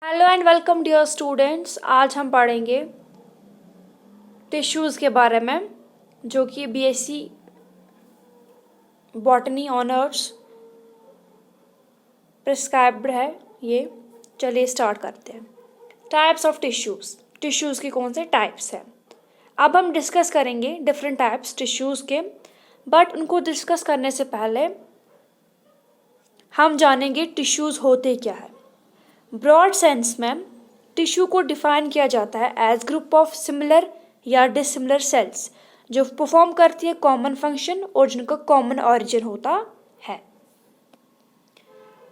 Hello and welcome dear students. आज हम पढ़ेंगे टिश्यूज़ के बारे में, जो कि बीएससी बॉटनी ऑनर्स प्रिस्क्राइब्ड है। ये चलिए स्टार्ट करते हैं। टाइप्स ऑफ टिश्यूज़ के कौन से टाइप्स हैं। अब हम डिस्कस करेंगे डिफरेंट टाइप्स टिश्यूज़ के, बट उनको डिस्कस करने से पहले हम जानेंगे टिश्यूज़ होते क्या है। ब्रॉड सेंस में टिश्यू को डिफाइन किया जाता है एज ग्रुप ऑफ सिमिलर या डिसिमिलर सेल्स जो परफॉर्म करती है कॉमन फंक्शन और जिनका कॉमन ऑरिजिन होता है।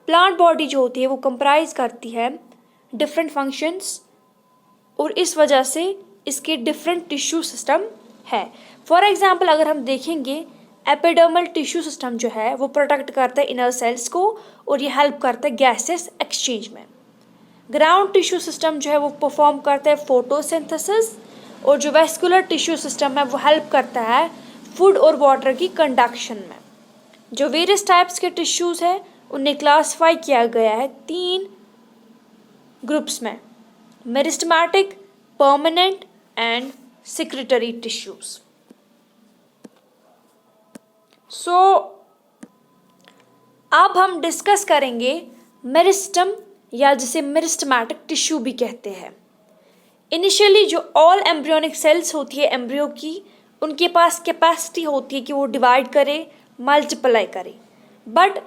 प्लांट बॉडी जो होती है वो कंप्राइज करती है डिफरेंट फंक्शंस और इस वजह से इसके डिफरेंट टिश्यू सिस्टम है। फॉर एग्जाम्पल अगर हम देखेंगे, एपिडर्मल टिश्यू सिस्टम जो है वो प्रोटेक्ट करता है इनर सेल्स को और ये हेल्प करता है गैसेस एक्सचेंज में। ग्राउंड टिश्यू सिस्टम जो है वो परफॉर्म करता है फोटोसिंथेसिस और जो वेस्कुलर टिश्यू सिस्टम है वो हेल्प करता है फूड और वाटर की कंडक्शन में। जो वेरियस टाइप्स के टिश्यूज़ हैं उन्हें क्लासिफाई किया गया है 3 ग्रुप्स में: meristematic, permanent and secretory tissues. So अब हम डिस्कस करेंगे मेरिस्टम या जिसे मेरिस्टेमेटिक टिश्यू भी कहते हैं। इनिशियली जो ऑल एम्ब्रियोनिक सेल्स होती है एम्ब्रियो की, उनके पास कैपेसिटी होती है कि वो डिवाइड करे, मल्टीप्लाई करे। बट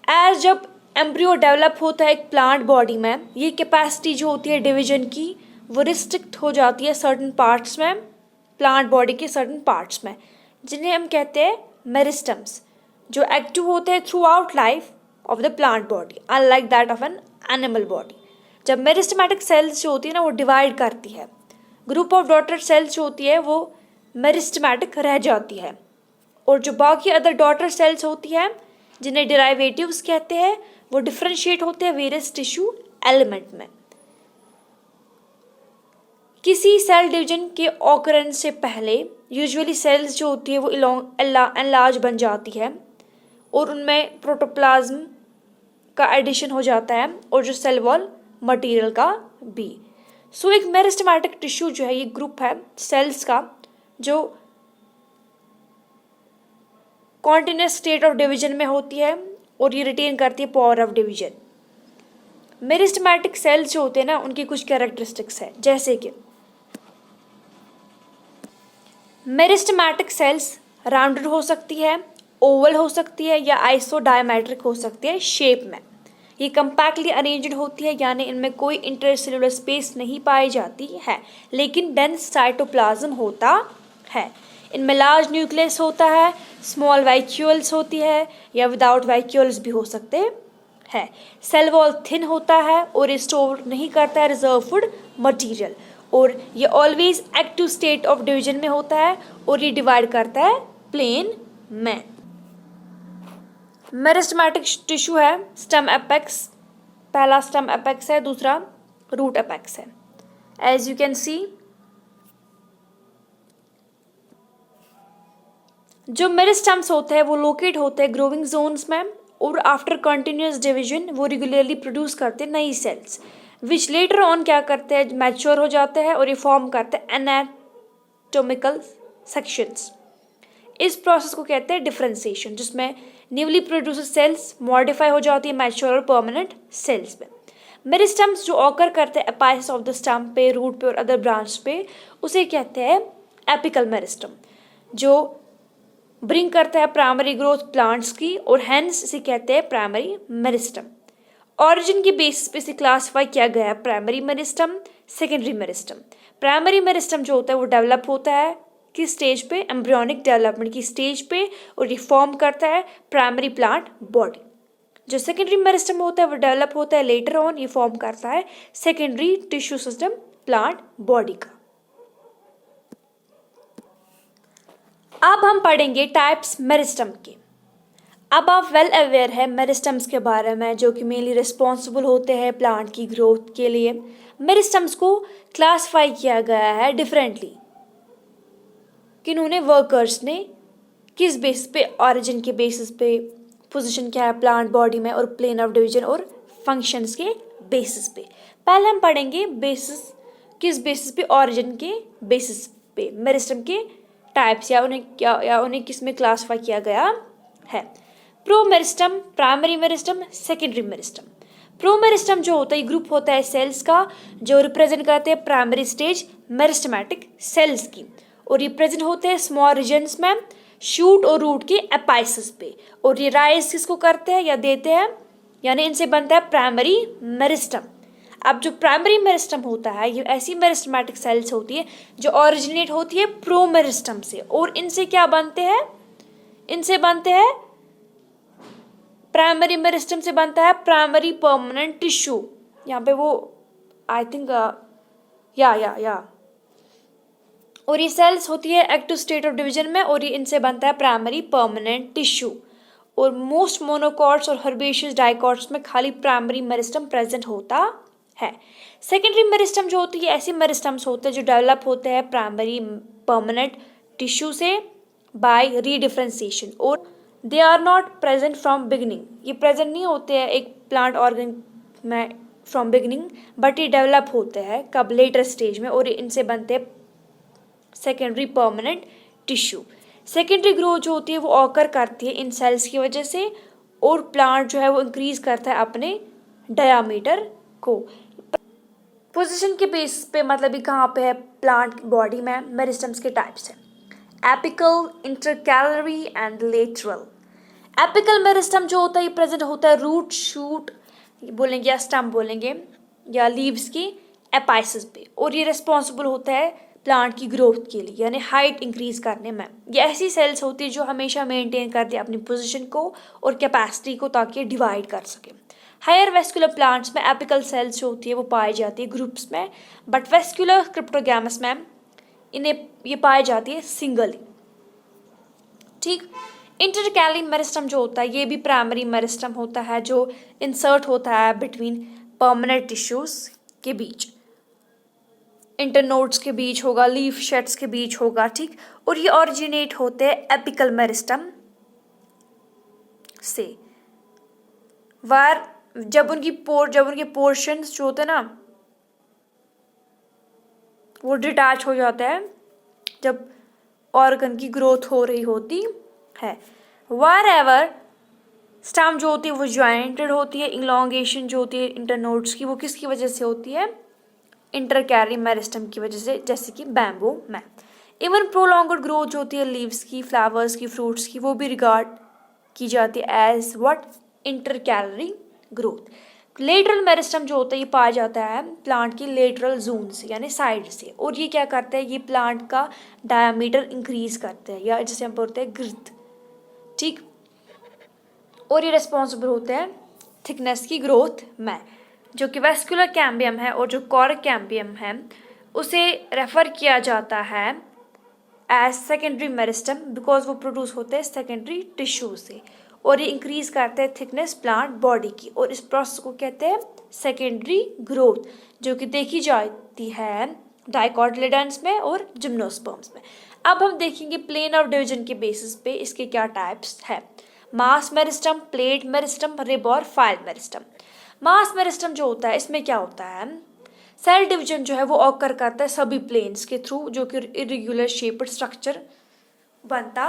एज जब एम्ब्रियो डेवलप होता है एक प्लांट बॉडी में, ये कैपेसिटी जो होती है डिवीजन की वो रिस्ट्रिक्ट हो जाती है सर्टन पार्ट्स में, प्लांट बॉडी के सर्टन पार्ट्स में, जिन्हें हम कहते हैं मेरिस्टम्स, जो एक्टिव होते हैं through out life of the plant body unlike that of an animal body. जब मेरिस्टेमेटिक सेल्स जो होती है ना वो डिवाइड करती है, ग्रुप ऑफ डॉटर सेल्स जो होती है वो मेरिस्टेमेटिक रह जाती है और जो बाकी अदर डॉटर सेल्स होती है जिन्हें डेरिवेटिव्स कहते हैं वो डिफ्रेंशिएट होते हैं वेरियस टिश्यू एलिमेंट में। किसी सेल डिवीजन के ऑकरेंस से पहले यूजुअली सेल्स जो होती है वो एनलार्ज बन जाती है और उनमें प्रोटोप्लाज्म का एडिशन हो जाता है और जो सेल वॉल मटेरियल का भी। सो एक मेरिस्टेमेटिक टिश्यू जो है ये ग्रुप है सेल्स का जो कॉन्टिन्यूस स्टेट ऑफ डिवीजन में होती है और ये रिटेन करती है power of division. Meristematic cells जो होते हैं ना उनकी कुछ कैरेक्टरिस्टिक्स है, जैसे कि मेरिस्टेमेटिक सेल्स राउंडेड हो सकती है, ओवल हो सकती है या आइसोडायमेट्रिक हो सकती है शेप में। ये कंपैक्टली अरेंज्ड होती है, यानी इनमें कोई इंटरसेलुलर स्पेस नहीं पाई जाती है, लेकिन डेंस साइटोप्लाज्म होता है। इनमें लार्ज न्यूक्लियस होता है, स्मॉल वैक्यूल्स होती है या विदाउट वैक्यूल्स भी हो सकते हैं। सेल वॉल थिन होता है और ये स्टोर नहीं करता है रिजर्व फूड मटेरियल और ये always active state of division में होता है और ये डिवाइड करता है प्लेन में। मेरिस्टेमेटिक टिश्यू है स्टेम एपेक्स, पहला स्टेम एपेक्स है, दूसरा रूट एपेक्स है। एज यू कैन सी जो मेरिस्टेम्स होते हैं वो लोकेट होते हैं ग्रोइंग जोन्स में और आफ्टर कंटिन्यूस डिवीजन वो रेगुलरली प्रोड्यूस करते हैं नई सेल्स विच लेटर ऑन क्या करते हैं, मैच्योर हो जाते हैं और ये फॉर्म करते हैं एनाटॉमिकल सेक्शंस। इस प्रोसेस को कहते हैं डिफरेंशिएशन, जिसमें न्यूली प्रोड्यूस्ड सेल्स मॉडिफाई हो जाती है मैच्योर और परमानेंट सेल्स में। मेरिस्टम्स जो ऑकर करते हैं एपाइस ऑफ द स्टैम पे, रूट पे और अदर ब्रांच पे, उसे कहते हैं एपिकल मेरिस्टम, जो ब्रिंग करता है प्राइमरी ग्रोथ प्लांट्स की और हेंस इसे कहते हैं प्राइमरी मेरिस्टम। ऑरिजिन की बेसिस पे इसे क्लासिफाई किया गया है primary meristem, secondary meristem. Primary meristem जो होता है वो डेवलप होता है किस स्टेज पे, एम्ब्रियोनिक डेवलपमेंट की स्टेज पे, और ये फॉर्म करता है प्राइमरी प्लांट बॉडी। जो सेकेंडरी मेरिस्टम होता है वो डेवलप होता है लेटर ऑन, ये फॉर्म करता है secondary tissue system plant body का। अब हम पढ़ेंगे टाइप्स मेरिस्टम के। अब आप वेल अवेयर है मेरिस्टम्स के बारे में, जो कि मेनली रिस्पॉन्सिबल होते हैं प्लांट की ग्रोथ के लिए। मेरिस्टम्स को क्लासिफाई किया गया है डिफरेंटली, किन्होंने वर्कर्स ने किस बेसिस पे, ऑरिजिन के बेसिस पे, पोजीशन क्या है प्लांट बॉडी में और प्लेन ऑफ डिवीजन और फंक्शंस के बेसिस पे। पहले हम पढ़ेंगे बेसिस, किस बेसिस पे, ऑरिजिन के बेसिस पे मेरिस्टम के टाइप्स या उन्हें किस में क्लासिफाई किया गया है। Pro meristem, primary meristem, secondary meristem. Pro meristem जो होता है ग्रुप होता है सेल्स का जो रिप्रेजेंट करते हैं प्राइमरी स्टेज मेरिस्टमैटिक सेल्स की, और ये प्रेजेंट होते हैं स्मॉल रीजन्स में शूट और रूट के एपाइसिस पे, और ये राइज किसको करते हैं या देते हैं, यानी इनसे बनता है प्राइमरी मेरिस्टम। अब जो प्राइमरी मेरिस्टम होता है ये ऐसी मेरिस्टमैटिक सेल्स होती है जो ओरिजिनेट होती है प्रो मेरिस्टम से, और इनसे क्या बनते हैं, इनसे बनते हैं प्राइमरी मेरिस्टम से बनता है प्राइमरी परमानेंट टिश्यू। यहाँ पे वो आई थिंक या और ये सेल्स होती है एक्टिव स्टेट ऑफ डिवीजन में, और ये इनसे बनता है प्राइमरी परमानेंट टिश्यू। और मोस्ट मोनोकॉट्स और हर्बेशियस डाइकॉट्स में खाली प्राइमरी मेरिस्टम प्रेजेंट होता है। सेकेंडरी मेरिस्टम जो होती है ऐसी मेरिस्टम्स होते हैं जो डेवलप होते हैं प्राइमरी परमानेंट टिश्यू से बाय रीडिफरेंशिएशन, और they are not present from beginning. ये प्रेजेंट नहीं होते हैं एक प्लांट ऑर्गन में फ्रॉम बिगिनिंग, बट ये डेवलप होते हैं कब, लेटर स्टेज में, और इनसे बनते हैं secondary permanent tissue. Secondary growth जो होती है वो ऑकर करती है इन सेल्स की वजह से, और प्लांट जो है वो इंक्रीज करता है अपने डायामीटर को। पोजीशन के बेसिस पे मतलब ये कहाँ पे है प्लांट बॉडी में, मेरिस्टम्स के टाइप्स हैं apical, intercalary and lateral. Apical meristem जो होता है ये प्रेजेंट होता है रूट, शूट बोलेंगे या स्टम्प बोलेंगे या लीव्स की एपाइसिस पे, और ये रिस्पॉन्सिबल होता है प्लांट की ग्रोथ के लिए यानी हाइट इंक्रीज करने में। ये ऐसी सेल्स होती है जो हमेशा मेंटेन करती है अपनी पोजीशन को और कैपेसिटी को ताकि डिवाइड कर सके। हायर वेस्कुलर प्लांट्स में एपिकल सेल्स जो होती है वो पाई जाती है ग्रुप्स में, बट वेस्कुलर क्रिप्टोगैमस में इन्हें ये पाई जाती है सिंगली। ठीक। इंटरकैलिन मेरिस्टम जो होता है ये भी प्राइमरी मेरिस्टम होता है जो इंसर्ट होता है बिटवीन परमानेंट टिश्यूज के बीच, इंटरनोड्स के बीच होगा, लीफ शेड्स के बीच होगा। ठीक। और ये ओरिजिनेट होते हैं एपिकल मेरिस्टम से, वार जब उनके पोर्शंस जो होते हैं ना वो डिटैच हो जाते हैं जब ऑर्गन की ग्रोथ हो रही होती है। वार एवर स्टैम जो होती है वो ज्वाइंटेड होती है, इलॉन्गेशन जो होती है इंटरनोड्स की वो किसकी वजह से होती है, इंटरकैरी मेरिस्टम की वजह से, जैसे कि बैम्बू में। इवन प्रोलॉन्गड ग्रोथ जो होती है लीव्स की, फ्लावर्स की, फ्रूट्स की, वो भी रिगार्ड की जाती है as what, intercalary growth. Lateral meristem जो होता है ये पाया जाता है प्लांट की लेटरल जोन से यानी साइड से, और ये क्या करता है, ये प्लांट का डायमीटर इंक्रीज करते हैं या जिसे हम बोलते हैं ग्रोथ। ठीक। और ये रिस्पॉन्सिबल होते हैं थिकनेस की ग्रोथ में। जो कि वेस्कुलर कैम्बियम है और जो कॉर्क कैम्बियम है उसे रेफर किया जाता है एज सेकेंडरी मेरिस्टम बिकॉज वो प्रोड्यूस होते हैं सेकेंडरी टिश्यू से, और ये इंक्रीज करते हैं थिकनेस प्लांट बॉडी की, और इस प्रोसेस को कहते हैं सेकेंडरी ग्रोथ, जो कि देखी जाती है डाइकोटिलेडन्स में और जिम्नोस्पर्म्स में। अब हम देखेंगे प्लेन ऑफ डिवीजन के बेसिस पे इसके क्या टाइप्स है। मास मेरिस्टम, प्लेट मेरिस्टम, रिब और फाइल मेरिस्टम। मास मेरिस्टम जो होता है इसमें क्या होता है, सेल डिवीजन जो है वो ऑकर करता है सभी प्लेन्स के थ्रू जो कि इरेगुलर शेप्ड स्ट्रक्चर बनता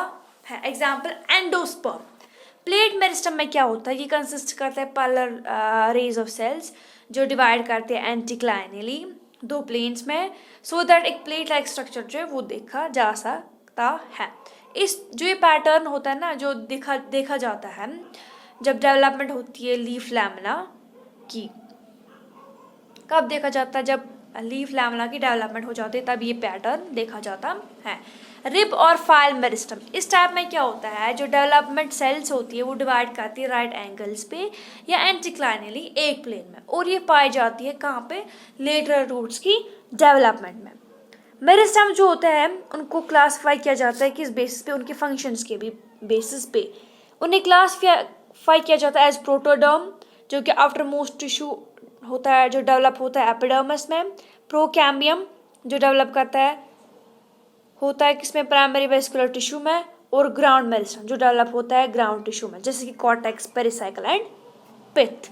है। Example endosperm. प्लेट मेरिस्टम में क्या होता है, ये कंसिस्ट करता है पैरेलल रेज ऑफ सेल्स जो डिवाइड करते हैं एंटीक्लाइनली दो प्लेन्स में, सो दैट एक प्लेट लाइक स्ट्रक्चर जो है वो देखा जा सकता है। इस जो ये पैटर्न होता है ना जो देखा जाता है जब डेवलपमेंट होती है लीफ लैमिना की, कब देखा जाता है, जब लीफ लैमिना की डेवलपमेंट हो जाती है तब ये पैटर्न देखा जाता है। रिब और फाइल मेरिस्टम, इस टाइप में क्या होता है, जो डेवलपमेंट सेल्स होती है वो डिवाइड करती है राइट एंगल्स पे या एंटीक्लाइनली एक प्लेन में, और ये पाई जाती है कहाँ पे, लेटरल रूट्स की डेवलपमेंट में। मेरिस्टम जो होते हैं उनको क्लासीफाई किया जाता है किस बेसिस पे, उनके फंक्शंस के भी बेसिस पे उन्हें क्लासीफाई किया जाता है एज प्रोटोडर्म जो कि आफ्टर मोस्ट टिश्यू होता है जो डेवलप होता है एपिडर्मिस में, प्रोकैम्बियम जो डेवलप करता है होता है किसमें, प्राइमरी वेस्कुलर टिश्यू में, और ग्राउंड मेरिस्टम जो डेवलप होता है ग्राउंड टिश्यू में जैसे कि कॉर्टेक्स, पेरिसाइकल एंड पिथ।